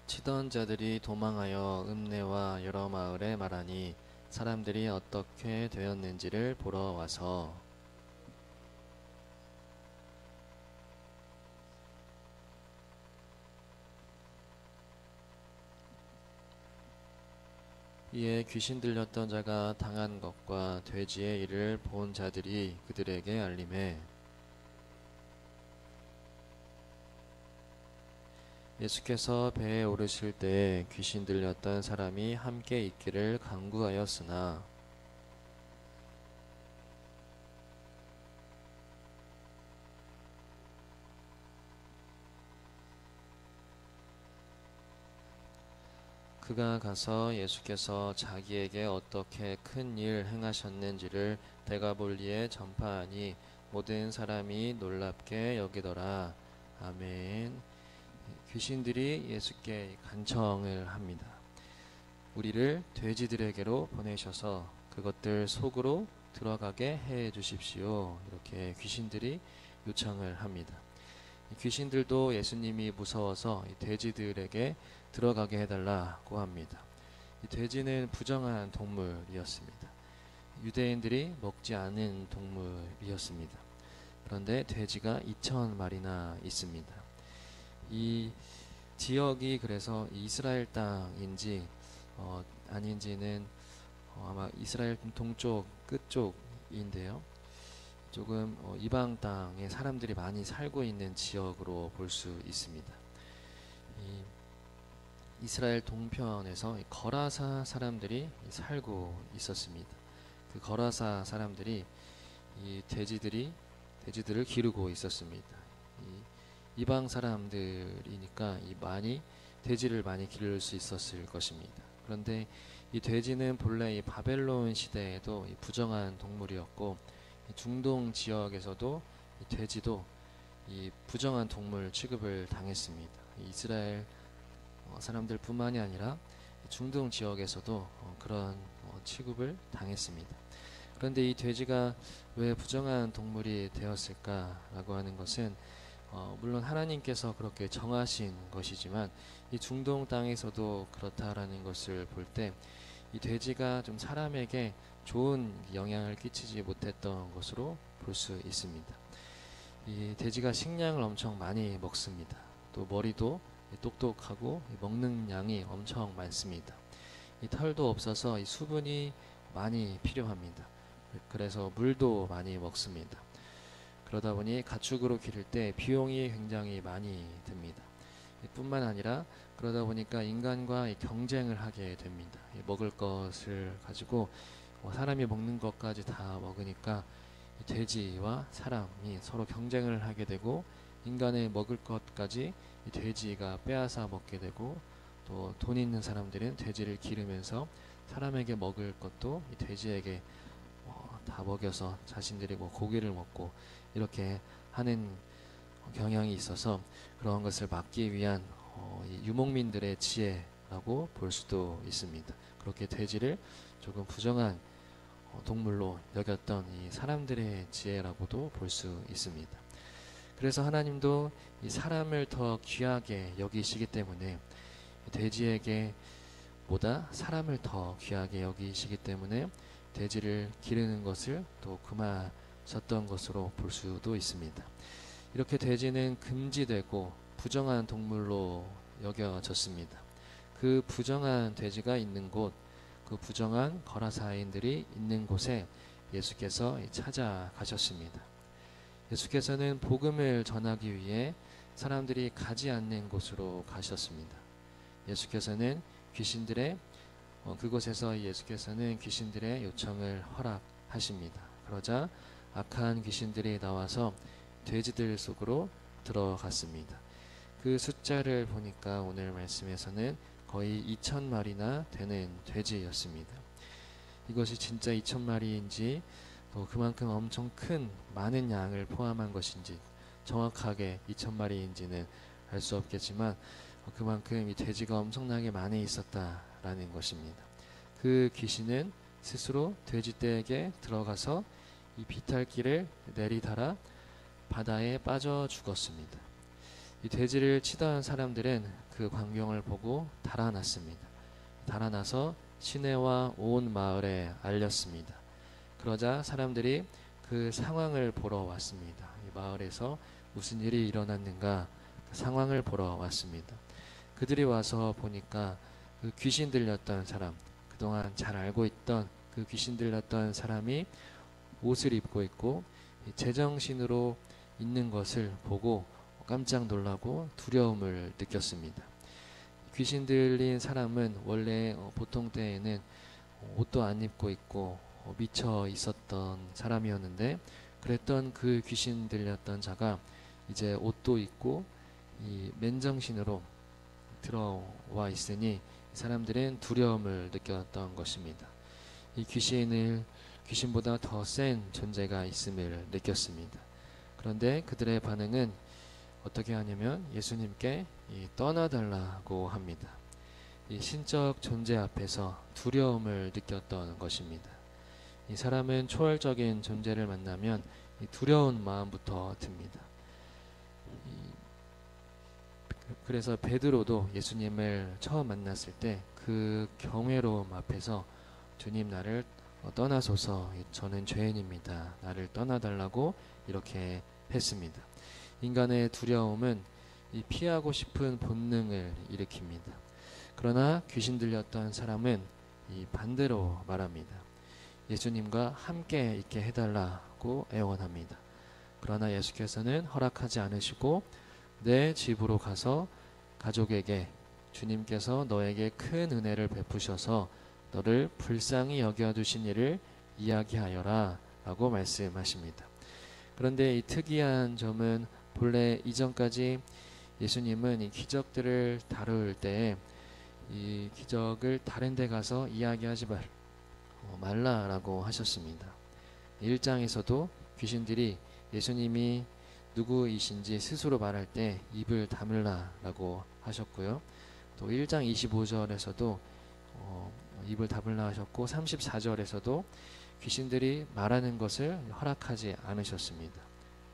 치던 자들이 도망하여 읍내와 여러 마을에 말하니 사람들이 어떻게 되었는지를 보러 와서 이에 귀신 들렸던 자가 당한 것과 돼지의 일을 본 자들이 그들에게 알림해 예수께서 배에 오르실 때 귀신 들렸던 사람이 함께 있기를 간구하였으나 그가 가서 예수께서 자기에게 어떻게 큰 일 행하셨는지를 데가볼리에 전파하니 모든 사람이 놀랍게 여기더라. 아멘. 귀신들이 예수께 간청을 합니다. 우리를 돼지들에게로 보내셔서 그것들 속으로 들어가게 해 주십시오. 이렇게 귀신들이 요청을 합니다. 귀신들도 예수님이 무서워서 돼지들에게 들어가게 해달라고 합니다. 이 돼지는 부정한 동물이었습니다. 유대인들이 먹지 않은 동물이었습니다. 그런데 돼지가 2,000마리나 있습니다. 이 지역이 그래서 이스라엘 땅인지 아닌지는 아마 이스라엘 동쪽 끝쪽인데요. 조금 이방 땅에 사람들이 많이 살고 있는 지역으로 볼 수 있습니다. 이스라엘 동편에서 거라사 사람들이 살고 있었습니다. 그 거라사 사람들이 이 돼지들을 기르고 있었습니다. 이방 사람들이니까 돼지를 많이 기를 수 있었을 것입니다. 그런데 이 돼지는 본래 이 바벨론 시대에도 이 부정한 동물이었고 이 중동 지역에서도 이 돼지도 이 부정한 동물 취급을 당했습니다. 이스라엘 사람들뿐만이 아니라 중동 지역에서도 그런 취급을 당했습니다. 그런데 이 돼지가 왜 부정한 동물이 되었을까라고 하는 것은 물론 하나님께서 그렇게 정하신 것이지만 이 중동 땅에서도 그렇다라는 것을 볼 때 이 돼지가 좀 사람에게 좋은 영향을 끼치지 못했던 것으로 볼 수 있습니다. 이 돼지가 식량을 엄청 많이 먹습니다. 또 머리도 똑똑하고 먹는 양이 엄청 많습니다. 이 털도 없어서 이 수분이 많이 필요합니다. 그래서 물도 많이 먹습니다. 그러다 보니 가축으로 기를 때 비용이 굉장히 많이 듭니다. 뿐만 아니라 그러다 보니까 인간과 경쟁을 하게 됩니다. 먹을 것을 가지고 사람이 먹는 것까지 다 먹으니까 돼지와 사람이 서로 경쟁을 하게 되고 인간의 먹을 것까지 돼지가 빼앗아 먹게 되고 또 돈 있는 사람들은 돼지를 기르면서 사람에게 먹을 것도 돼지에게 다 먹여서 자신들이 고기를 먹고 이렇게 하는 경향이 있어서 그런 것을 막기 위한 유목민들의 지혜라고 볼 수도 있습니다. 그렇게 돼지를 조금 부정한 동물로 여겼던 이 사람들의 지혜라고도 볼 수 있습니다. 그래서 하나님도 이 사람을 더 귀하게 여기시기 때문에 돼지에게 보다 사람을 더 귀하게 여기시기 때문에 돼지를 기르는 것을 또 금하셨던 것으로 볼 수도 있습니다. 이렇게 돼지는 금지되고 부정한 동물로 여겨졌습니다. 그 부정한 돼지가 있는 곳, 그 부정한 거라사인들이 있는 곳에 예수께서 찾아가셨습니다. 예수께서는 복음을 전하기 위해 사람들이 가지 않는 곳으로 가셨습니다. 예수께서는 그곳에서 예수께서는 귀신들의 요청을 허락하십니다. 그러자 악한 귀신들이 나와서 돼지들 속으로 들어갔습니다. 그 숫자를 보니까 오늘 말씀에서는 거의 2,000마리나 되는 돼지였습니다. 이것이 진짜 2,000마리인지 또 그만큼 엄청 많은 양을 포함한 것인지 정확하게 2,000마리인지는 알 수 없겠지만 그만큼 이 돼지가 엄청나게 많이 있었다라는 것입니다. 그 귀신은 스스로 돼지떼에게 들어가서 이 비탈길을 내리달아 바다에 빠져 죽었습니다. 이 돼지를 치던 사람들은 그 광경을 보고 달아났습니다. 달아나서 시내와 온 마을에 알렸습니다. 그러자 사람들이 그 상황을 보러 왔습니다. 이 마을에서 무슨 일이 일어났는가 그 상황을 보러 왔습니다. 그들이 와서 보니까 그 귀신 들렸던 사람, 그동안 잘 알고 있던 그 귀신 들렸던 사람이 옷을 입고 있고 제정신으로 있는 것을 보고 깜짝 놀라고 두려움을 느꼈습니다. 귀신 들린 사람은 원래 보통 때에는 옷도 안 입고 있고 미쳐 있었던 사람이었는데, 그랬던 그 귀신 들렸던 자가 이제 옷도 입고 이 맨정신으로 들어와 있으니 사람들은 두려움을 느꼈던 것입니다. 이 귀신보다 더 센 존재가 있음을 느꼈습니다. 그런데 그들의 반응은 어떻게 하냐면 예수님께 떠나달라고 합니다. 이 신적 존재 앞에서 두려움을 느꼈던 것입니다. 이 사람은 초월적인 존재를 만나면 두려운 마음부터 듭니다. 그래서 베드로도 예수님을 처음 만났을 때 그 경외로움 앞에서 주님 나를 떠나소서, 저는 죄인입니다, 나를 떠나달라고 이렇게 했습니다. 인간의 두려움은 이 피하고 싶은 본능을 일으킵니다. 그러나 귀신 들렸던 사람은 이 반대로 말합니다. 예수님과 함께 있게 해달라고 애원합니다. 그러나 예수께서는 허락하지 않으시고 내 집으로 가서 가족에게 주님께서 너에게 큰 은혜를 베푸셔서 너를 불쌍히 여겨두신 일을 이야기하여라 라고 말씀하십니다. 그런데 이 특이한 점은 본래 이전까지 예수님은 이 기적들을 다룰 때 이 기적을 다른 데 가서 이야기하지 말라라고 하셨습니다. 1장에서도 귀신들이 예수님이 누구이신지 스스로 말할 때 입을 다물라라고 하셨고요. 또 1장 25절에서도 입을 다물라 하셨고 34절에서도 귀신들이 말하는 것을 허락하지 않으셨습니다.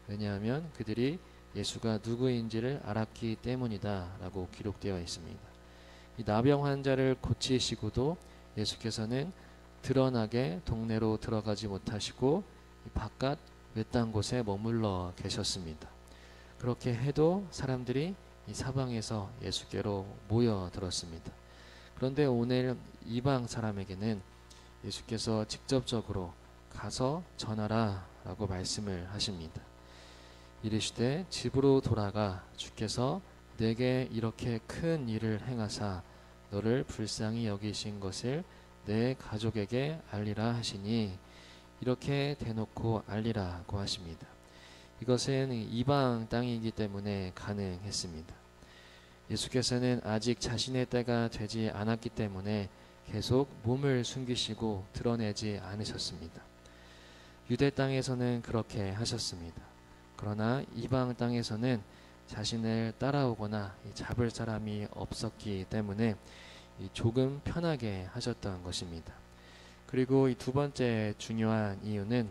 왜냐하면 그들이 예수가 누구인지를 알았기 때문이다 라고 기록되어 있습니다. 이 나병 환자를 고치시고도 예수께서는 드러나게 동네로 들어가지 못하시고 바깥 외딴 곳에 머물러 계셨습니다. 그렇게 해도 사람들이 이 사방에서 예수께로 모여들었습니다. 그런데 오늘 이방 사람에게는 예수께서 직접적으로 가서 전하라 라고 말씀을 하십니다. 이르시되 집으로 돌아가 주께서 내게 이렇게 큰 일을 행하사 너를 불쌍히 여기신 것을 내 가족에게 알리라 하시니, 이렇게 대놓고 알리라고 하십니다. 이것은 이방 땅이기 때문에 가능했습니다. 예수께서는 아직 자신의 때가 되지 않았기 때문에 계속 몸을 숨기시고 드러내지 않으셨습니다. 유대 땅에서는 그렇게 하셨습니다. 그러나 이방 땅에서는 자신을 따라오거나 잡을 사람이 없었기 때문에 조금 편하게 하셨던 것입니다. 그리고 이 두 번째 중요한 이유는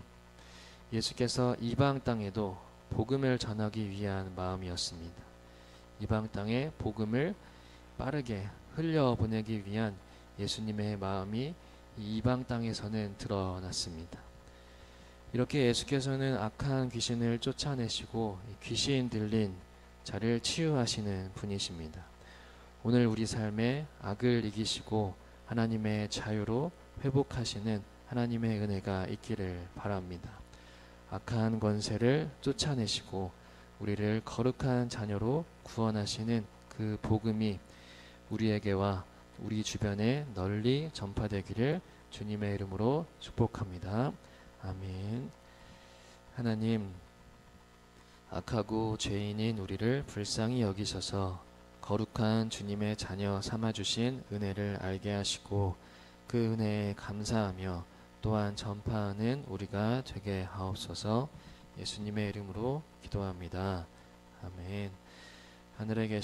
예수께서 이방 땅에도 복음을 전하기 위한 마음이었습니다. 이방 땅에 복음을 빠르게 흘려보내기 위한 예수님의 마음이 이방 땅에서는 드러났습니다. 이렇게 예수께서는 악한 귀신을 쫓아내시고 귀신 들린 자를 치유하시는 분이십니다. 오늘 우리 삶에 악을 이기시고 하나님의 자유로 회복하시는 하나님의 은혜가 있기를 바랍니다. 악한 권세를 쫓아내시고 우리를 거룩한 자녀로 구원하시는 그 복음이 우리에게와 우리 주변에 널리 전파되기를 주님의 이름으로 축복합니다. 아멘. 하나님, 악하고 죄인인 우리를 불쌍히 여기셔서 거룩한 주님의 자녀 삼아주신 은혜를 알게 하시고 그 은혜에 감사하며 또한 전파하는 우리가 되게 하옵소서. 예수님의 이름으로 기도합니다. 아멘. 하늘에 계신